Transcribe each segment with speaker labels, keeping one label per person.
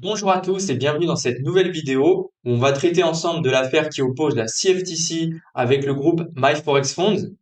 Speaker 1: Bonjour à tous et bienvenue dans cette nouvelle vidéo où on va traiter ensemble de l'affaire qui oppose la CFTC avec le groupe MyForexFunds.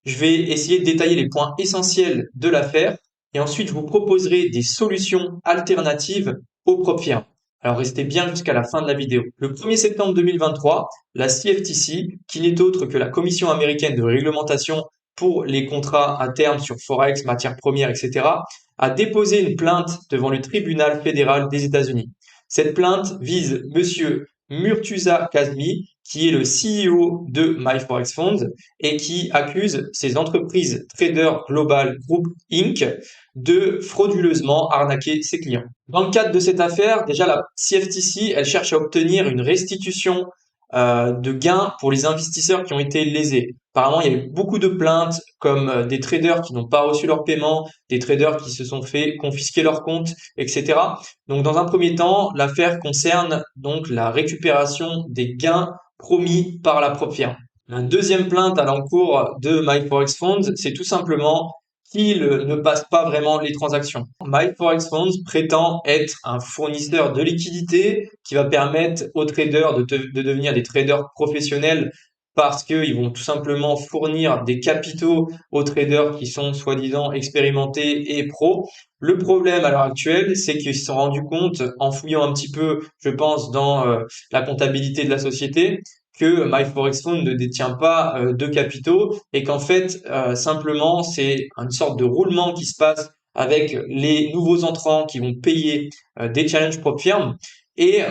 Speaker 1: Je vais essayer de détailler les points essentiels de l'affaire et ensuite je vous proposerai des solutions alternatives aux propres firmes. Alors restez bien jusqu'à la fin de la vidéo. Le 1er septembre 2023, la CFTC, qui n'est autre que la Commission américaine de réglementation pour les contrats à terme sur Forex, matières premières, etc., a déposé une plainte devant le tribunal fédéral des États-Unis. Cette plainte vise Monsieur Murtuza Kazmi, qui est le CEO de MyForexFunds et qui accuse ces entreprises Trader Global Group Inc. de frauduleusement arnaquer ses clients. Dans le cadre de cette affaire, déjà la CFTC, elle cherche à obtenir une restitution de gains pour les investisseurs qui ont été lésés. Apparemment, il y a eu beaucoup de plaintes comme des traders qui n'ont pas reçu leur paiement, des traders qui se sont fait confisquer leur compte, etc. Donc, dans un premier temps, l'affaire concerne donc la récupération des gains promis par la propre firme. La deuxième plainte à l'encours de MyForexFunds, c'est tout simplement qu'il ne passe pas vraiment les transactions. MyForexFunds prétend être un fournisseur de liquidités qui va permettre aux traders de devenir des traders professionnels parce qu'ils vont tout simplement fournir des capitaux aux traders qui sont soi-disant expérimentés et pros. Le problème à l'heure actuelle, c'est qu'ils se sont rendus compte, en fouillant un petit peu, je pense, dans la comptabilité de la société, que MyForexFund ne détient pas de capitaux et qu'en fait, simplement, c'est une sorte de roulement qui se passe avec les nouveaux entrants qui vont payer des challenges propres firmes et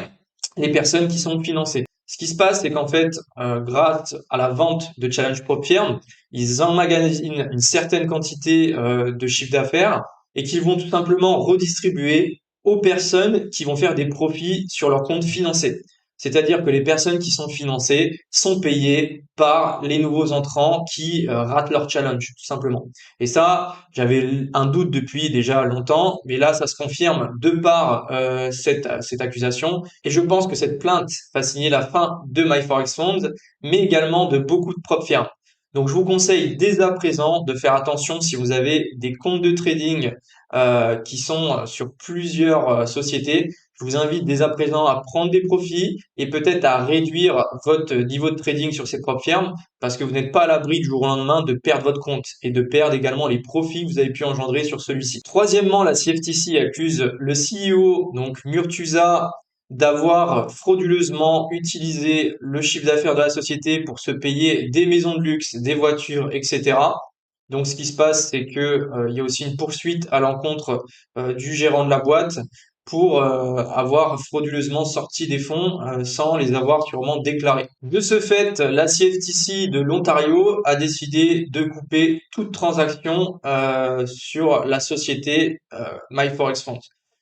Speaker 1: les personnes qui sont financées. Ce qui se passe, c'est qu'en fait, grâce à la vente de challenge propres firmes, ils emmagasinent une certaine quantité de chiffre d'affaires et qu'ils vont tout simplement redistribuer aux personnes qui vont faire des profits sur leur compte financé. C'est-à-dire que les personnes qui sont financées sont payées par les nouveaux entrants qui ratent leur challenge, tout simplement. Et ça, j'avais un doute depuis déjà longtemps, mais là, ça se confirme de par cette accusation. Et je pense que cette plainte va signer la fin de MyForexFunds, mais également de beaucoup de propres firmes. Donc, je vous conseille dès à présent de faire attention si vous avez des comptes de trading qui sont sur plusieurs sociétés. Je vous invite dès à présent à prendre des profits et peut-être à réduire votre niveau de trading sur ces propres firmes parce que vous n'êtes pas à l'abri du jour au lendemain de perdre votre compte et de perdre également les profits que vous avez pu engendrer sur celui-ci. Troisièmement, la CFTC accuse le CEO, donc Murtuza, d'avoir frauduleusement utilisé le chiffre d'affaires de la société pour se payer des maisons de luxe, des voitures, etc. Donc, ce qui se passe, c'est que il y a aussi une poursuite à l'encontre du gérant de la boîte pour avoir frauduleusement sorti des fonds sans les avoir sûrement déclarés. De ce fait, la CFTC de l'Ontario a décidé de couper toute transaction sur la société MyForexFunds.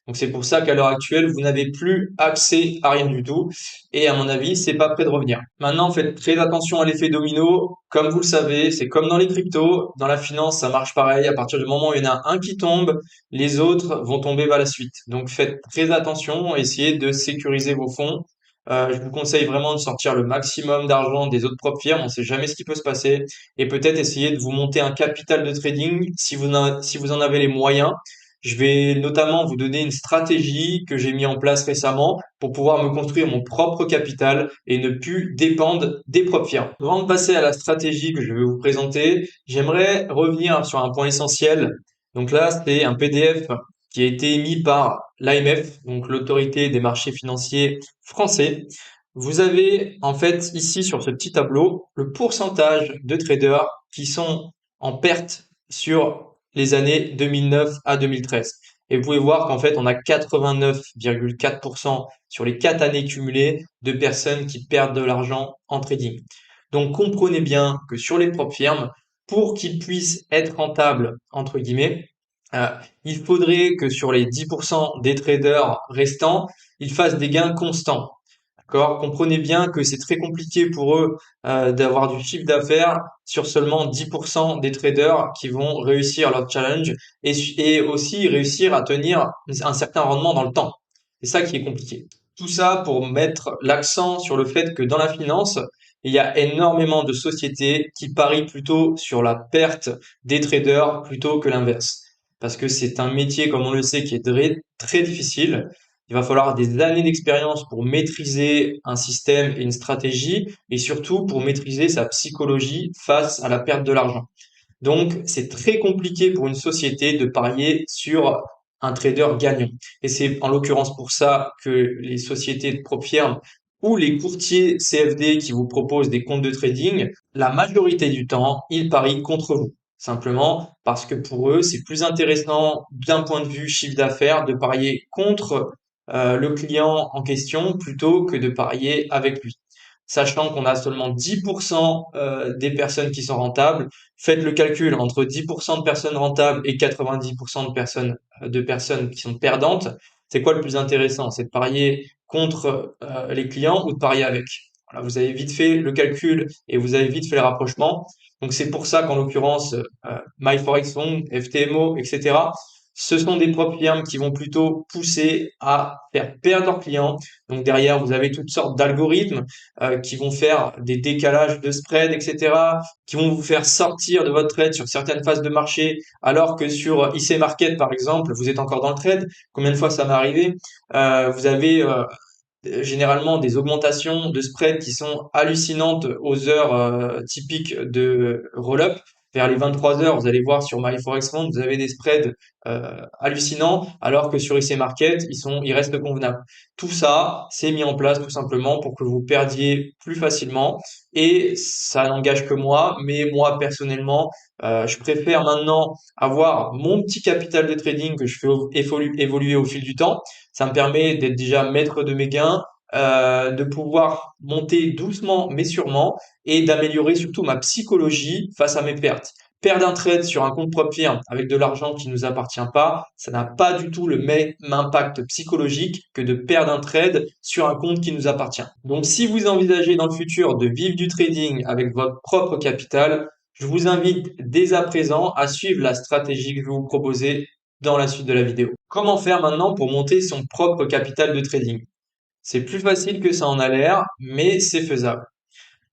Speaker 1: Donc c'est pour ça qu'à l'heure actuelle, vous n'avez plus accès à rien du tout. Et à mon avis, c'est pas prêt de revenir. Maintenant, faites très attention à l'effet domino. Comme vous le savez, c'est comme dans les cryptos. Dans la finance, ça marche pareil. À partir du moment où il y en a un qui tombe, les autres vont tomber par la suite. Donc faites très attention, essayez de sécuriser vos fonds. Je vous conseille vraiment de sortir le maximum d'argent des autres propres firmes. On ne sait jamais ce qui peut se passer. Et peut-être essayer de vous monter un capital de trading si vous en avez les moyens. Je vais notamment vous donner une stratégie que j'ai mis en place récemment pour pouvoir me construire mon propre capital et ne plus dépendre des propres firmes. Avant de passer à la stratégie que je vais vous présenter, j'aimerais revenir sur un point essentiel. Donc là, c'est un PDF qui a été émis par l'AMF, donc l'autorité des marchés financiers français. Vous avez en fait ici sur ce petit tableau le pourcentage de traders qui sont en perte sur les années 2009 à 2013. Et vous pouvez voir qu'en fait, on a 89,4% sur les 4 années cumulées de personnes qui perdent de l'argent en trading. Donc comprenez bien que sur les propres firmes, pour qu'ils puissent être rentables, entre guillemets, euh, il faudrait que sur les 10% des traders restants, ils fassent des gains constants. D'accord? Comprenez bien que c'est très compliqué pour eux d'avoir du chiffre d'affaires sur seulement 10% des traders qui vont réussir leur challenge et aussi réussir à tenir un certain rendement dans le temps. C'est ça qui est compliqué. Tout ça pour mettre l'accent sur le fait que dans la finance, il y a énormément de sociétés qui parient plutôt sur la perte des traders plutôt que l'inverse. Parce que c'est un métier, comme on le sait, qui est très, très difficile. Il va falloir des années d'expérience pour maîtriser un système et une stratégie et surtout pour maîtriser sa psychologie face à la perte de l'argent. Donc, c'est très compliqué pour une société de parier sur un trader gagnant. Et c'est en l'occurrence pour ça que les sociétés de prop firmes ou les courtiers CFD qui vous proposent des comptes de trading, la majorité du temps, ils parient contre vous. Simplement parce que pour eux, c'est plus intéressant d'un point de vue chiffre d'affaires de parier contre le client en question plutôt que de parier avec lui. Sachant qu'on a seulement 10% des personnes qui sont rentables, faites le calcul entre 10% de personnes rentables et 90% de personnes qui sont perdantes. C'est quoi le plus intéressant? C'est de parier contre les clients ou de parier avec. Voilà, vous avez vite fait le calcul et vous avez vite fait le rapprochement. Donc c'est pour ça qu'en l'occurrence, MyForexFund, FTMO, etc., ce sont des propres firmes qui vont plutôt pousser à faire perdre leurs clients. Donc derrière, vous avez toutes sortes d'algorithmes qui vont faire des décalages de spread, etc., qui vont vous faire sortir de votre trade sur certaines phases de marché, alors que sur IC Market, par exemple, vous êtes encore dans le trade. Combien de fois ça m'est arrivé? Vous avez généralement des augmentations de spread qui sont hallucinantes aux heures typiques de roll-up. Vers les 23 heures, vous allez voir sur MyForexFund, vous avez des spreads hallucinants, alors que sur IC Market, ils restent convenables. Tout ça, c'est mis en place tout simplement pour que vous perdiez plus facilement. Et ça n'engage que moi, mais moi personnellement, je préfère maintenant avoir mon petit capital de trading que je fais évoluer au fil du temps. Ça me permet d'être déjà maître de mes gains, de pouvoir monter doucement mais sûrement et d'améliorer surtout ma psychologie face à mes pertes. Perdre un trade sur un compte propre firme avec de l'argent qui ne nous appartient pas, ça n'a pas du tout le même impact psychologique que de perdre un trade sur un compte qui nous appartient. Donc si vous envisagez dans le futur de vivre du trading avec votre propre capital, je vous invite dès à présent à suivre la stratégie que je vais vous proposer dans la suite de la vidéo. Comment faire maintenant pour monter son propre capital de trading? C'est plus facile que ça en a l'air, mais c'est faisable.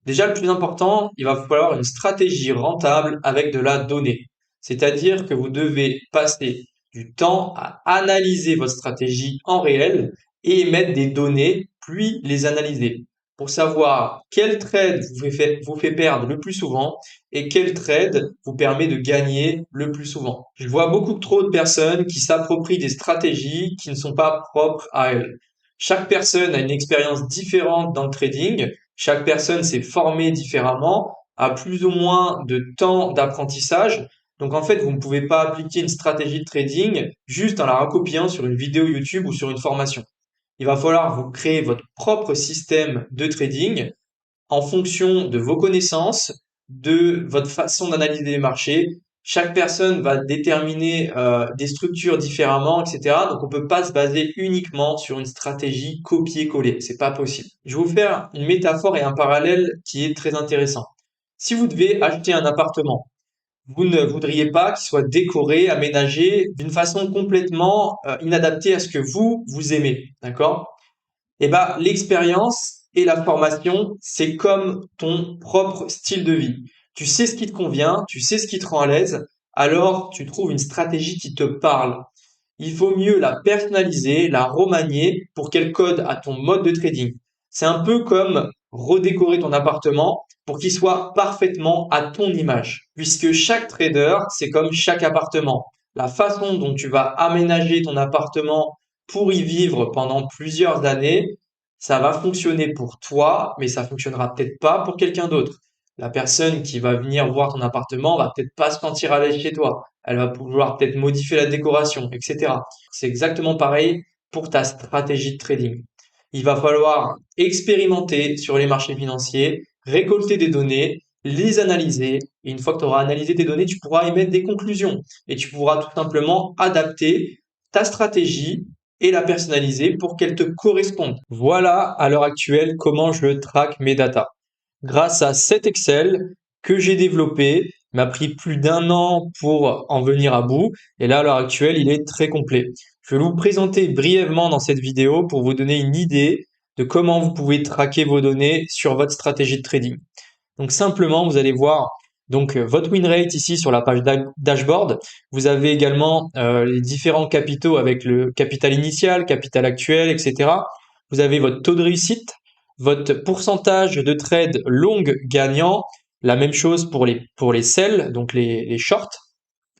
Speaker 1: Déjà, le plus important, il va falloir une stratégie rentable avec de la donnée. C'est-à-dire que vous devez passer du temps à analyser votre stratégie en réel et émettre des données, puis les analyser pour savoir quel trade vous fait perdre le plus souvent et quel trade vous permet de gagner le plus souvent. Je vois beaucoup trop de personnes qui s'approprient des stratégies qui ne sont pas propres à elles. Chaque personne a une expérience différente dans le trading. Chaque personne s'est formée différemment, a plus ou moins de temps d'apprentissage. Donc en fait, vous ne pouvez pas appliquer une stratégie de trading juste en la recopiant sur une vidéo YouTube ou sur une formation. Il va falloir vous créer votre propre système de trading en fonction de vos connaissances, de votre façon d'analyser les marchés. Chaque personne va déterminer des structures différemment, etc. Donc on peut pas se baser uniquement sur une stratégie copier-coller, c'est pas possible. Je vais vous faire une métaphore et un parallèle qui est très intéressant. Si vous devez acheter un appartement, vous ne voudriez pas qu'il soit décoré, aménagé d'une façon complètement inadaptée à ce que vous aimez, d'accord? Eh ben, l'expérience et la formation, c'est comme ton propre style de vie. Tu sais ce qui te convient, tu sais ce qui te rend à l'aise, alors tu trouves une stratégie qui te parle. Il faut mieux la personnaliser, la remanier pour qu'elle code à ton mode de trading. C'est un peu comme redécorer ton appartement pour qu'il soit parfaitement à ton image. Puisque chaque trader, c'est comme chaque appartement. La façon dont tu vas aménager ton appartement pour y vivre pendant plusieurs années, ça va fonctionner pour toi, mais ça fonctionnera peut-être pas pour quelqu'un d'autre. La personne qui va venir voir ton appartement va peut-être pas se sentir à l'aise chez toi. Elle va pouvoir peut-être modifier la décoration, etc. C'est exactement pareil pour ta stratégie de trading. Il va falloir expérimenter sur les marchés financiers, récolter des données, les analyser. Et une fois que tu auras analysé tes données, tu pourras émettre des conclusions et tu pourras tout simplement adapter ta stratégie et la personnaliser pour qu'elle te corresponde. Voilà à l'heure actuelle comment je traque mes datas. Grâce à cet Excel que j'ai développé, il m'a pris plus d'un an pour en venir à bout et là à l'heure actuelle il est très complet. Je vais vous présenter brièvement dans cette vidéo pour vous donner une idée de comment vous pouvez traquer vos données sur votre stratégie de trading. Donc simplement vous allez voir Donc votre win rate ici sur la page dashboard. Vous avez également les différents capitaux avec le capital initial, capital actuel, etc. Vous avez votre taux de réussite, votre pourcentage de trades longues gagnants, la même chose pour les sells, donc les shorts.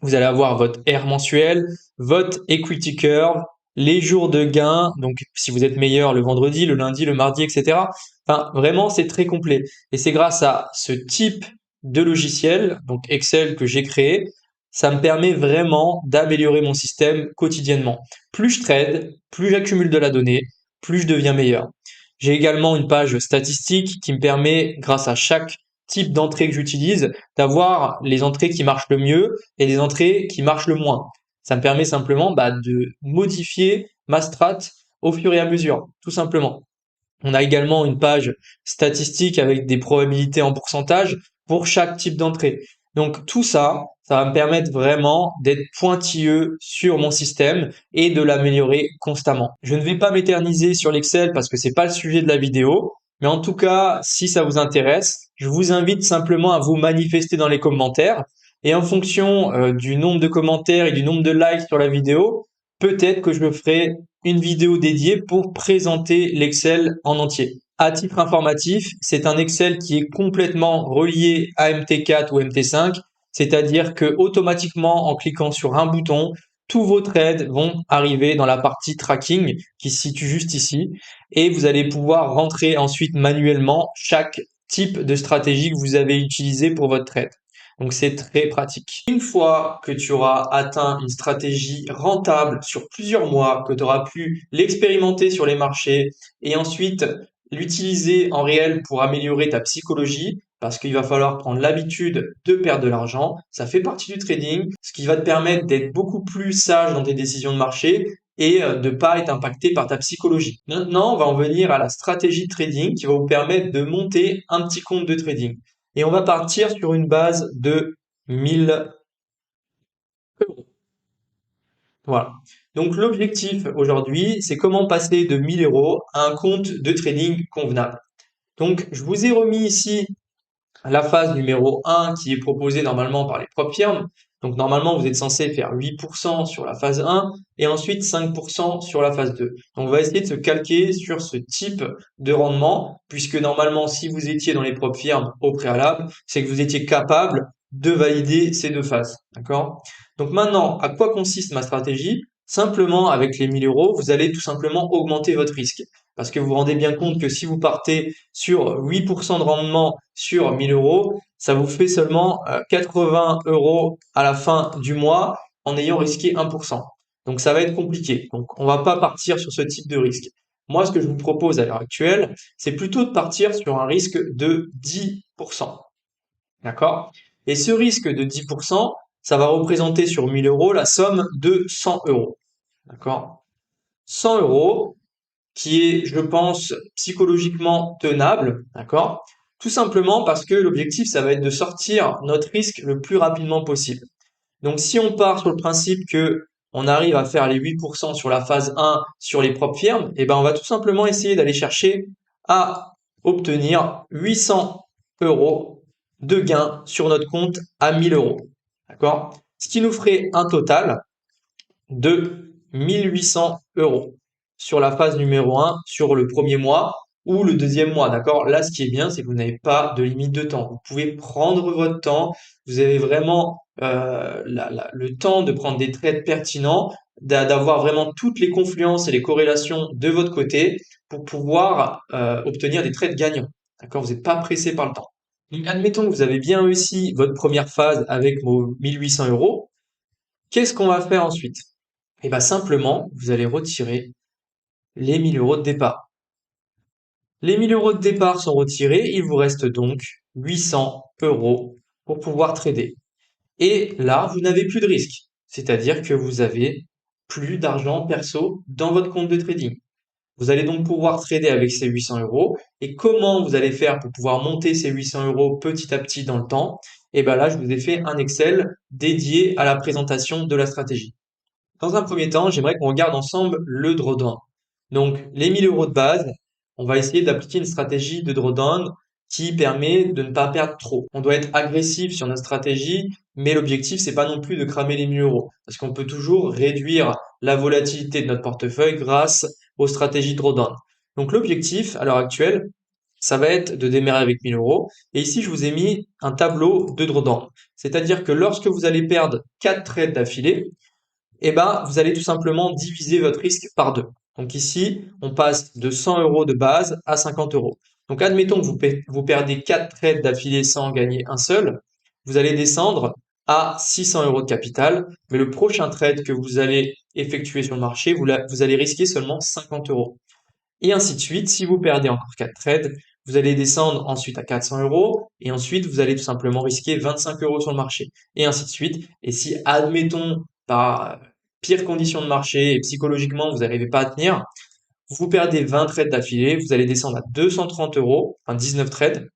Speaker 1: Vous allez avoir votre R mensuel, votre equity curve, les jours de gain, donc si vous êtes meilleur le vendredi, le lundi, le mardi, etc. Enfin, vraiment, c'est très complet. Et c'est grâce à ce type de logiciel, donc Excel que j'ai créé, ça me permet vraiment d'améliorer mon système quotidiennement. Plus je trade, plus j'accumule de la donnée, plus je deviens meilleur. J'ai également une page statistique qui me permet, grâce à chaque type d'entrée que j'utilise, d'avoir les entrées qui marchent le mieux et les entrées qui marchent le moins. Ça me permet simplement de modifier ma strat au fur et à mesure, tout simplement. On a également une page statistique avec des probabilités en pourcentage pour chaque type d'entrée. Donc tout ça, ça va me permettre vraiment d'être pointilleux sur mon système et de l'améliorer constamment. Je ne vais pas m'éterniser sur l'Excel parce que c'est pas le sujet de la vidéo, mais en tout cas, si ça vous intéresse, je vous invite simplement à vous manifester dans les commentaires et en fonction du nombre de commentaires et du nombre de likes sur la vidéo, peut-être que je me ferai une vidéo dédiée pour présenter l'Excel en entier. À titre informatif, c'est un Excel qui est complètement relié à MT4 ou MT5, c'est-à-dire que automatiquement, en cliquant sur un bouton, tous vos trades vont arriver dans la partie tracking qui se situe juste ici et vous allez pouvoir rentrer ensuite manuellement chaque type de stratégie que vous avez utilisé pour votre trade. Donc c'est très pratique. Une fois que tu auras atteint une stratégie rentable sur plusieurs mois, que tu auras pu l'expérimenter sur les marchés et ensuite l'utiliser en réel pour améliorer ta psychologie, parce qu'il va falloir prendre l'habitude de perdre de l'argent, ça fait partie du trading, ce qui va te permettre d'être beaucoup plus sage dans tes décisions de marché et de ne pas être impacté par ta psychologie. Maintenant, on va en venir à la stratégie de trading qui va vous permettre de monter un petit compte de trading. Et on va partir sur une base de 1000 euros. Voilà. Donc l'objectif aujourd'hui, c'est comment passer de 1000 euros à un compte de trading convenable. Donc je vous ai remis ici la phase numéro 1 qui est proposée normalement par les propres firmes. Donc normalement, vous êtes censé faire 8% sur la phase 1 et ensuite 5% sur la phase 2. Donc on va essayer de se calquer sur ce type de rendement, puisque normalement, si vous étiez dans les propres firmes au préalable, c'est que vous étiez capable de valider ces deux phases. D'accord? Donc maintenant, à quoi consiste ma stratégie? Simplement, avec les 1000 euros, vous allez tout simplement augmenter votre risque. Parce que vous vous rendez bien compte que si vous partez sur 8% de rendement sur 1000 euros, ça vous fait seulement 80 euros à la fin du mois en ayant risqué 1%. Donc ça va être compliqué. Donc on va pas partir sur ce type de risque. Moi, ce que je vous propose à l'heure actuelle, c'est plutôt de partir sur un risque de 10%. D'accord? Et ce risque de 10%, ça va représenter sur 1000 euros la somme de 100 euros. D'accord? 100 euros, qui est, je pense, psychologiquement tenable, d'accord? Tout simplement parce que l'objectif, ça va être de sortir notre risque le plus rapidement possible. Donc, si on part sur le principe que on arrive à faire les 8% sur la phase 1 sur les propres firmes, eh ben, on va tout simplement essayer d'aller chercher à obtenir 800 euros de gain sur notre compte à 1000 euros. D'accord? Ce qui nous ferait un total de 1800 euros sur la phase numéro 1 sur le premier mois ou le deuxième mois, d'accord? Là, ce qui est bien, c'est que vous n'avez pas de limite de temps. Vous pouvez prendre votre temps. Vous avez vraiment le temps de prendre des trades pertinents, d'avoir vraiment toutes les confluences et les corrélations de votre côté pour pouvoir obtenir des trades gagnants. D'accord? Vous n'êtes pas pressé par le temps. Donc, admettons que vous avez bien réussi votre première phase avec vos 1800 euros. Qu'est-ce qu'on va faire ensuite? Et bien simplement, vous allez retirer les 1000 euros de départ. Les 1000 euros de départ sont retirés, il vous reste donc 800 euros pour pouvoir trader. Et là, vous n'avez plus de risque, c'est-à-dire que vous avez plus d'argent perso dans votre compte de trading. Vous allez donc pouvoir trader avec ces 800 euros. Et comment vous allez faire pour pouvoir monter ces 800 euros petit à petit dans le temps? Et bien là, je vous ai fait un Excel dédié à la présentation de la stratégie. Dans un premier temps, j'aimerais qu'on regarde ensemble le drawdown. Donc, les 1000 euros de base, on va essayer d'appliquer une stratégie de drawdown qui permet de ne pas perdre trop. On doit être agressif sur notre stratégie, mais l'objectif, c'est pas non plus de cramer les 1 000 euros, parce qu'on peut toujours réduire la volatilité de notre portefeuille grâce aux stratégies drawdown. Donc l'objectif, à l'heure actuelle, ça va être de démarrer avec 1 000 euros. Et ici, je vous ai mis un tableau de drawdown. C'est-à-dire que lorsque vous allez perdre 4 trades d'affilée, eh ben, vous allez tout simplement diviser votre risque par 2. Donc ici, on passe de 100 euros de base à 50 euros. Donc admettons que vous perdez 4 trades d'affilée sans gagner un seul, vous allez descendre à 600 euros de capital, mais le prochain trade que vous allez effectuer sur le marché, vous allez risquer seulement 50 euros. Et ainsi de suite, si vous perdez encore 4 trades, vous allez descendre ensuite à 400 euros, et ensuite vous allez tout simplement risquer 25 euros sur le marché, et ainsi de suite. Et si, admettons, par pire condition de marché et psychologiquement vous n'arrivez pas à tenir, vous perdez 20 trades d'affilée, vous allez descendre à 230 euros, enfin 19 trades,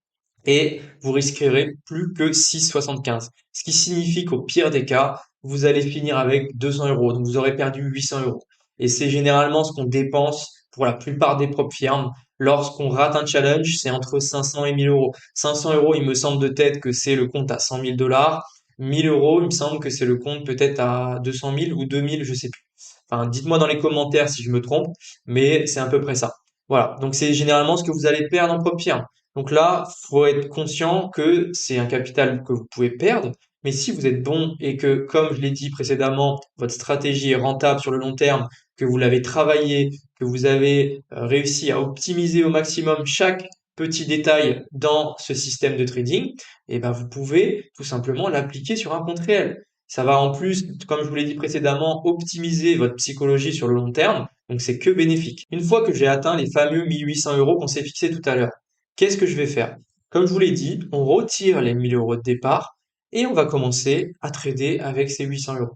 Speaker 1: et vous risquerez plus que 6,75. Ce qui signifie qu'au pire des cas, vous allez finir avec 200 euros. Donc vous aurez perdu 800 euros. Et c'est généralement ce qu'on dépense pour la plupart des propres firmes. Lorsqu'on rate un challenge, c'est entre 500 et 1000 euros. 500 euros, il me semble de tête que c'est le compte à 100 000 dollars. 1000 euros, il me semble que c'est le compte peut-être à 200 000 ou 2000, je sais plus. Enfin, dites-moi dans les commentaires si je me trompe, mais c'est à peu près ça. Voilà. Donc c'est généralement ce que vous allez perdre en propre firme. Donc là, faut être conscient que c'est un capital que vous pouvez perdre, mais si vous êtes bon et que, comme je l'ai dit précédemment, votre stratégie est rentable sur le long terme, que vous l'avez travaillé, que vous avez réussi à optimiser au maximum chaque petit détail dans ce système de trading, et ben vous pouvez tout simplement l'appliquer sur un compte réel. Ça va en plus, comme je vous l'ai dit précédemment, optimiser votre psychologie sur le long terme, donc c'est que bénéfique. Une fois que j'ai atteint les fameux 1800 euros qu'on s'est fixé tout à l'heure, qu'est-ce que je vais faire? Comme je vous l'ai dit, on retire les 1000 euros de départ et on va commencer à trader avec ces 800 euros.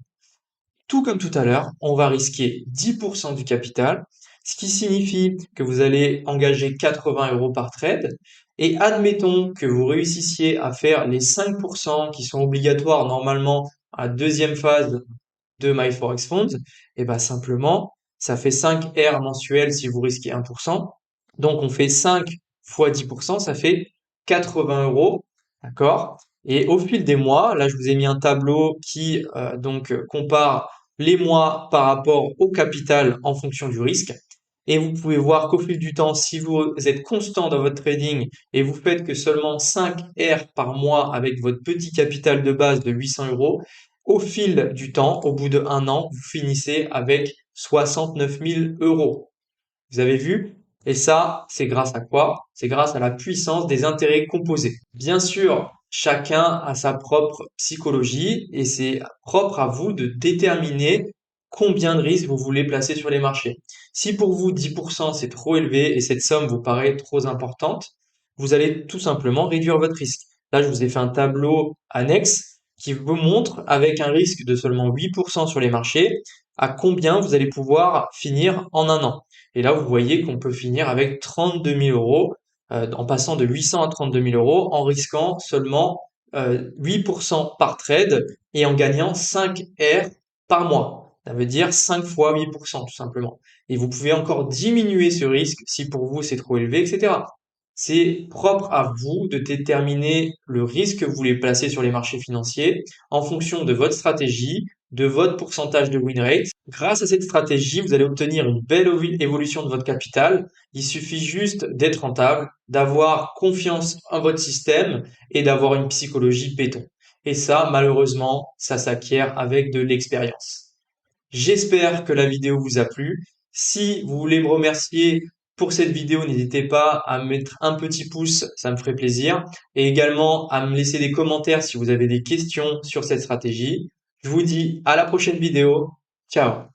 Speaker 1: Tout comme tout à l'heure, on va risquer 10% du capital, ce qui signifie que vous allez engager 80 euros par trade. Et admettons que vous réussissiez à faire les 5% qui sont obligatoires normalement à la deuxième phase de MyForexFunds, et bien simplement, ça fait 5 R mensuels si vous risquez 1%. Donc on fait 5 fois 10%, ça fait 80 euros, d'accord? Et au fil des mois, là je vous ai mis un tableau qui compare les mois par rapport au capital en fonction du risque. Et vous pouvez voir qu'au fil du temps, si vous êtes constant dans votre trading et vous faites que seulement 5 R par mois avec votre petit capital de base de 800 euros, au fil du temps, au bout de 1 an, vous finissez avec 69 000 euros. Vous avez vu? Et ça, c'est grâce à quoi? C'est grâce à la puissance des intérêts composés. Bien sûr, chacun a sa propre psychologie et c'est propre à vous de déterminer combien de risques vous voulez placer sur les marchés. Si pour vous 10% c'est trop élevé et cette somme vous paraît trop importante, vous allez tout simplement réduire votre risque. Là, je vous ai fait un tableau annexe qui vous montre avec un risque de seulement 8% sur les marchés à combien vous allez pouvoir finir en 1 an. Et là, vous voyez qu'on peut finir avec 32 000 euros, en passant de 800 à 32 000 euros, en risquant seulement 8% par trade et en gagnant 5 R par mois. Ça veut dire 5 fois 8%, tout simplement. Et vous pouvez encore diminuer ce risque si pour vous c'est trop élevé, etc. C'est propre à vous de déterminer le risque que vous voulez placer sur les marchés financiers en fonction de votre stratégie, de votre pourcentage de win rate. Grâce à cette stratégie, vous allez obtenir une belle évolution de votre capital. Il suffit juste d'être rentable, d'avoir confiance en votre système et d'avoir une psychologie béton. Et ça, malheureusement, ça s'acquiert avec de l'expérience. J'espère que la vidéo vous a plu. Si vous voulez me remercier pour cette vidéo, n'hésitez pas à mettre un petit pouce, ça me ferait plaisir. Et également à me laisser des commentaires si vous avez des questions sur cette stratégie. Je vous dis à la prochaine vidéo. Ciao!